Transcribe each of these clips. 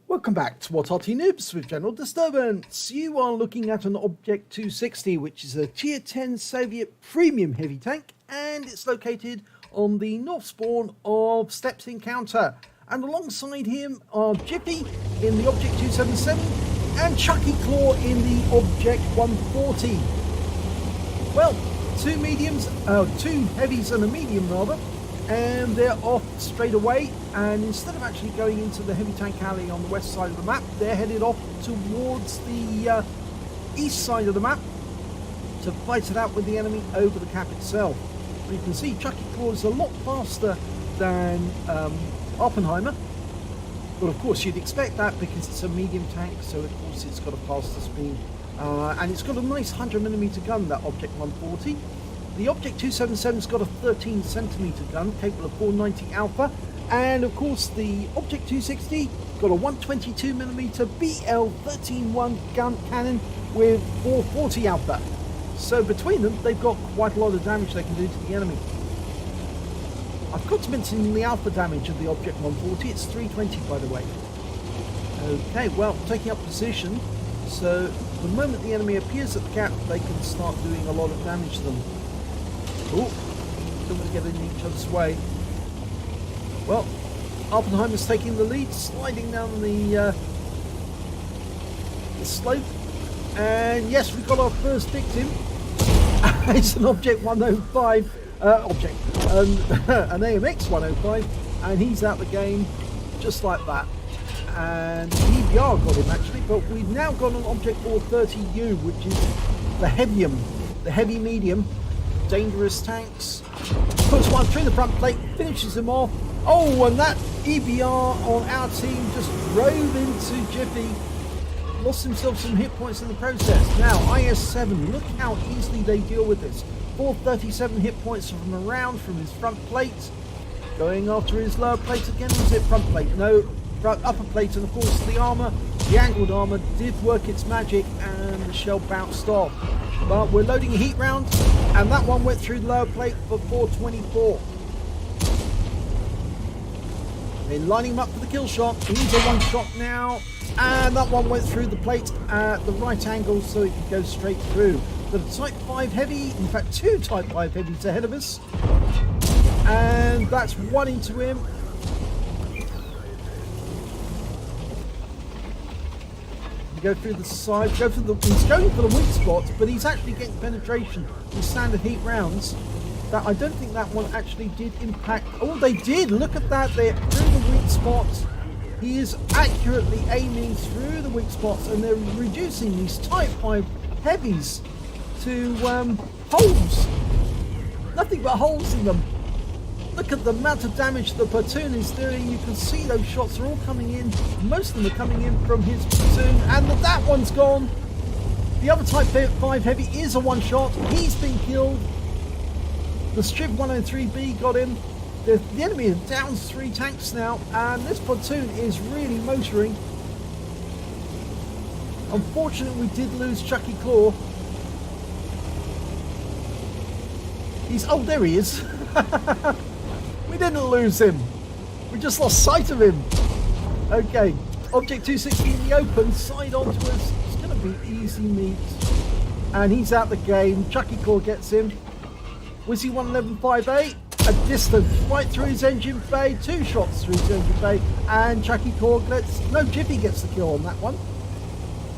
Welcome back to what Arty Noobs with General Disturbance. You are looking at an Object 260, which is a Tier 10 Soviet premium heavy tank, and it's located on the north spawn of Steps Encounter. And alongside him are Jiffy in the Object 277 and ChuckyClaw in the Object 140. Well, two heavies and a medium rather, and they're off straight away, and instead of actually going into the heavy tank alley on the west side of the map, they're headed off towards the east side of the map to fight it out with the enemy over the cap itself. And you can see ChuckyClaw is a lot faster than Awppenheimer, but of course you'd expect that because it's a medium tank, so of course it's got a faster speed, and it's got a nice 100mm gun, that Object 140. The Object 277's got a 13cm gun capable of 490 alpha, and of course the Object 260 got a 122mm BL-13-1 gun cannon with 440 alpha. So between them, they've got quite a lot of damage they can do to the enemy. I've got to mention the alpha damage of the Object 140. It's 320, by the way. Okay, well, taking up position. So the moment the enemy appears at the cap, they can start doing a lot of damage to them. Oh, don't want to get in each other's way. Well, Awppenheimer's taking the lead, sliding down the slope. And yes, we've got our first victim. It's an Object 105, an AMX 105, and he's out the game just like that. And DDR got him actually, but we've now got an Object 430U, which is the heavy medium. Dangerous tanks. Puts one through the front plate, finishes him off. Oh, and that EBR on our team just drove into Jiffy. Lost himself some hit points in the process. Now, IS-7, look how easily they deal with this. 437 hit points from around from his front plate. Going after his lower plate again. Was it front plate? No, upper plate. And of course the armor, the angled armor, did work its magic and the shell bounced off. But we're loading a heat round, and that one went through the lower plate for 424. They're lining him up for the kill shot. He's a one shot now, and that one went through the plate at the right angle so it could go straight through. The Type 5 heavy, in fact two Type 5 heavies ahead of us, and that's one into him. Go through the side, he's going for the weak spots, but he's actually getting penetration with standard heat rounds. That I don't think that one actually did impact. Oh, they did! Look at that! They're through the weak spots. He is accurately aiming through the weak spots, and they're reducing these Type 5 heavies to holes. Nothing but holes in them. Look at the amount of damage the platoon is doing. You can see those shots are all coming in. Most of them are coming in from his platoon, and that one's gone. The other Type 5 heavy is a one shot. He's been killed. The Striv 103B got him. The enemy is down 3 tanks now, and this platoon is really motoring. Unfortunately, we did lose ChuckyClaw. Oh, there he is. We didn't lose him. We just lost sight of him. Okay, Object 260 in the open, side on to us. It's going to be easy meat. And he's out the game. ChuckyClaw gets him. Wizzy 111.5A, a distance right through his engine bay. 2 shots through his engine bay. And ChuckyClaw Jiffy gets the kill on that one.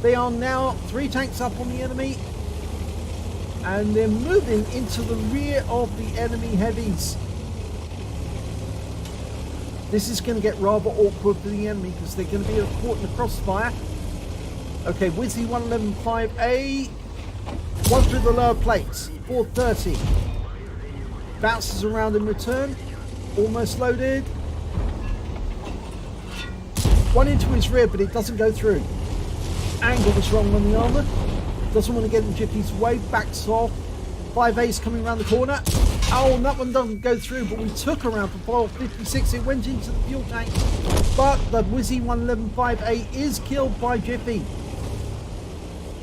They are now 3 tanks up on the enemy. And they're moving into the rear of the enemy heavies. This is going to get rather awkward for the enemy because they're going to be caught in the crossfire. Okay, Wizzy 111.5A, one through the lower plates, 430. Bounces around in return, almost loaded. One into his rear, but it doesn't go through. Angle was wrong on the armor. Doesn't want to get in Jiffy's way, backs off. 5A's coming around the corner. Oh, and that one doesn't go through, but we took around for 456. It went into the fuel tank, but the Wizzy 111.5A is killed by Jiffy.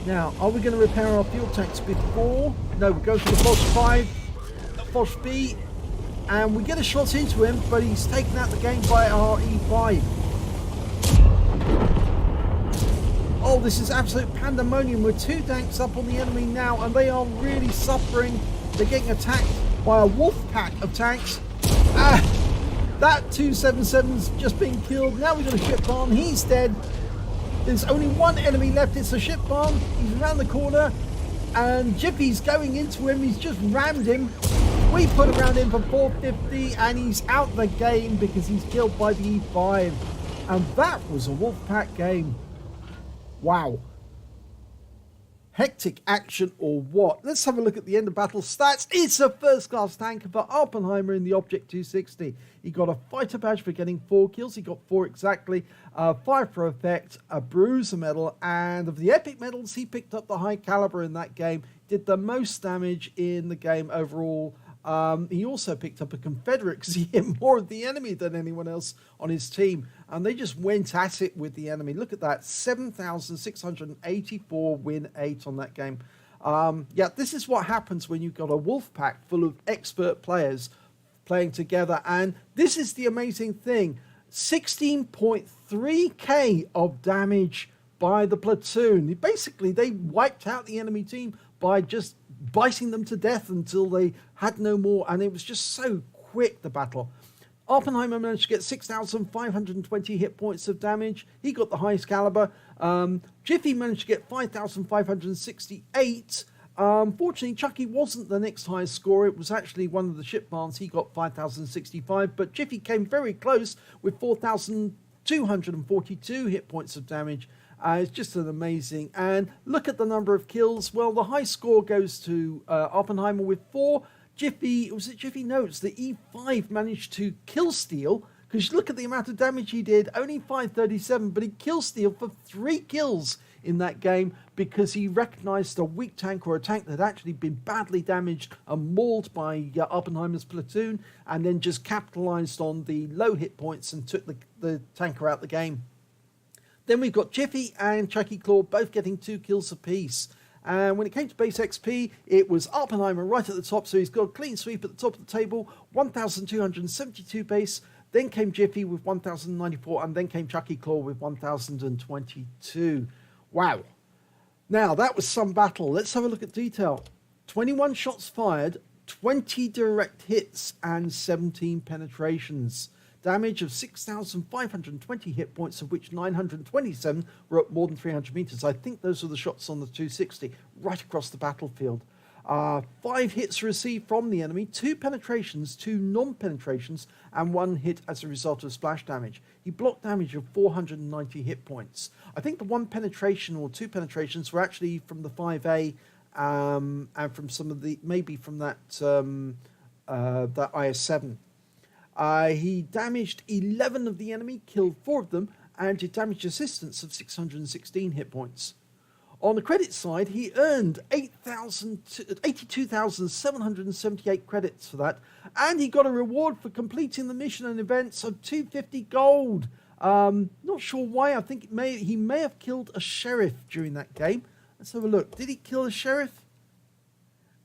Now, are we going to repair our fuel tanks before? No, we go for the Bosch B, and we get a shot into him, but he's taken out the game by our E5. Oh, this is absolute pandemonium with 2 tanks up on the enemy now, and they are really suffering. They're getting attacked by a Wolfpack of tanks. That 277's just been killed. Now we've got a ship bomb. He's dead. There's only one enemy left. It's a ship bomb. He's around the corner, and Jiffy's going into him. He's just rammed him. We put around him for 450, and he's out the game because he's killed by the E5. And that was a Wolfpack game. Wow. Hectic action or what? Let's have a look at the end of battle stats. It's a first class tanker for Awppenheimer in the Object 260. He got a fighter badge for getting 4 kills. He got 4 exactly. 5 for effect, a bruiser medal, and of the epic medals, he picked up the High Calibre in that game. Did the most damage in the game overall. He also picked up a Confederate because he hit more of the enemy than anyone else on his team. And they just went at it with the enemy. Look at that, 7,684 win 8 on that game. Yeah, this is what happens when you've got a Wolfpack full of expert players playing together. And this is the amazing thing. 16.3k of damage by the platoon. Basically, they wiped out the enemy team by just biting them to death until they had no more, and it was just so quick, the battle. Awppenheimer managed to get 6,520 hit points of damage. He got the highest caliber. Jiffy managed to get 5,568. Fortunately, Chucky wasn't the next highest scorer. It was actually one of the ship barns. He got 5,065, but Jiffy came very close with 4,242 hit points of damage. It's just an amazing, and look at the number of kills. Well, the high score goes to Awppenheimer with 4. Jiffy, was it Jiffy? No, it's the E5 managed to kill steal, because look at the amount of damage he did. Only 537, but he kill steal for 3 kills in that game because he recognized a weak tank or a tank that had actually been badly damaged and mauled by Awppenheimer's platoon, and then just capitalized on the low hit points and took the tanker out the game. Then we've got Jiffy and ChuckyClaw both getting 2 kills apiece. And when it came to base XP, it was Awppenheimer right at the top, so he's got a clean sweep at the top of the table, 1,272 base. Then came Jiffy with 1,094, and then came ChuckyClaw with 1,022. Wow. Now, that was some battle. Let's have a look at detail. 21 shots fired, 20 direct hits, and 17 penetrations. Damage of 6,520 hit points, of which 927 were at more than 300 meters. I think those were the shots on the 260, right across the battlefield. 5 hits received from the enemy, 2 penetrations, 2 non-penetrations, and 1 hit as a result of splash damage. He blocked damage of 490 hit points. I think the 1 penetration or 2 penetrations were actually from the 5A and from some of the, maybe from that IS-7. He damaged 11 of the enemy, killed 4 of them, and did damage assistance of 616 hit points. On the credit side, he earned 82,778 credits for that, and he got a reward for completing the mission and events of 250 gold. Not sure why. I think he may have killed a sheriff during that game. Let's have a look. Did he kill a sheriff?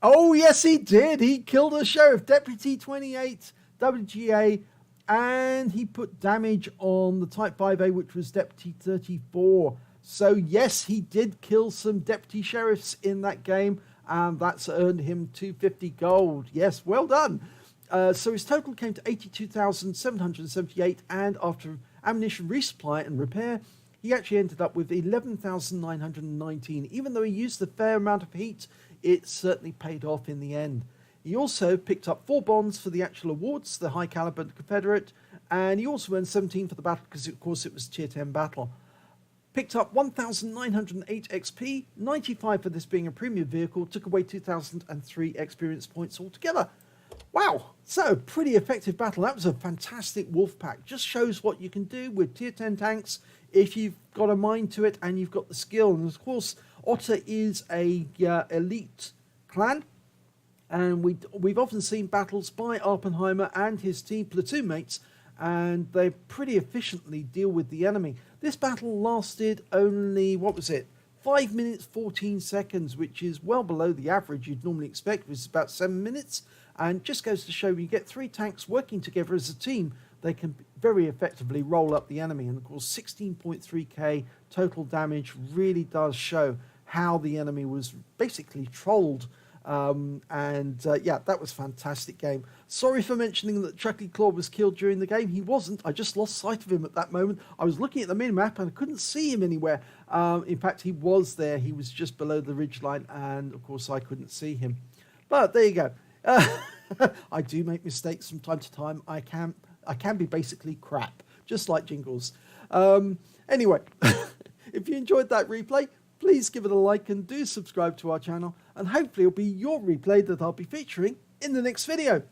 Oh, yes, he did. He killed a sheriff, Deputy 28. WGA, and he put damage on the Type 5A, which was Deputy 34. So yes, he did kill some deputy sheriffs in that game, and that's earned him 250 gold. Yes, well done. So his total came to 82,778, and after ammunition resupply and repair, he actually ended up with 11,919. Even though he used a fair amount of heat, it certainly paid off in the end. He also picked up 4 bonds for the actual awards, the High Calibre and Confederate, and he also earned 17 for the battle because, of course, it was Tier 10 battle. Picked up 1,908 XP, 95 for this being a premium vehicle, took away 2,003 experience points altogether. Wow, so pretty effective battle. That was a fantastic Wolfpack. Just shows what you can do with Tier 10 tanks if you've got a mind to it and you've got the skill. And, of course, OTTER is a elite clan. And we've often seen battles by Awppenheimer and his team platoon mates, and they pretty efficiently deal with the enemy. This battle lasted only, 5 minutes 14 seconds, which is well below the average you'd normally expect, which is about 7 minutes. And just goes to show, when you get 3 tanks working together as a team, they can very effectively roll up the enemy. And of course 16.3k total damage really does show how the enemy was basically trolled. Yeah, that was a fantastic game. Sorry for mentioning that ChuckyClaw was killed during the game. He wasn't. I just lost sight of him at that moment. I was looking at the minimap and I couldn't see him anywhere. In fact, he was there. He was just below the ridgeline, and of course I couldn't see him. But there you go. I do make mistakes from time to time. I can be basically crap, just like Jingles. Anyway, if you enjoyed that replay, please give it a like and do subscribe to our channel, and hopefully it'll be your replay that I'll be featuring in the next video.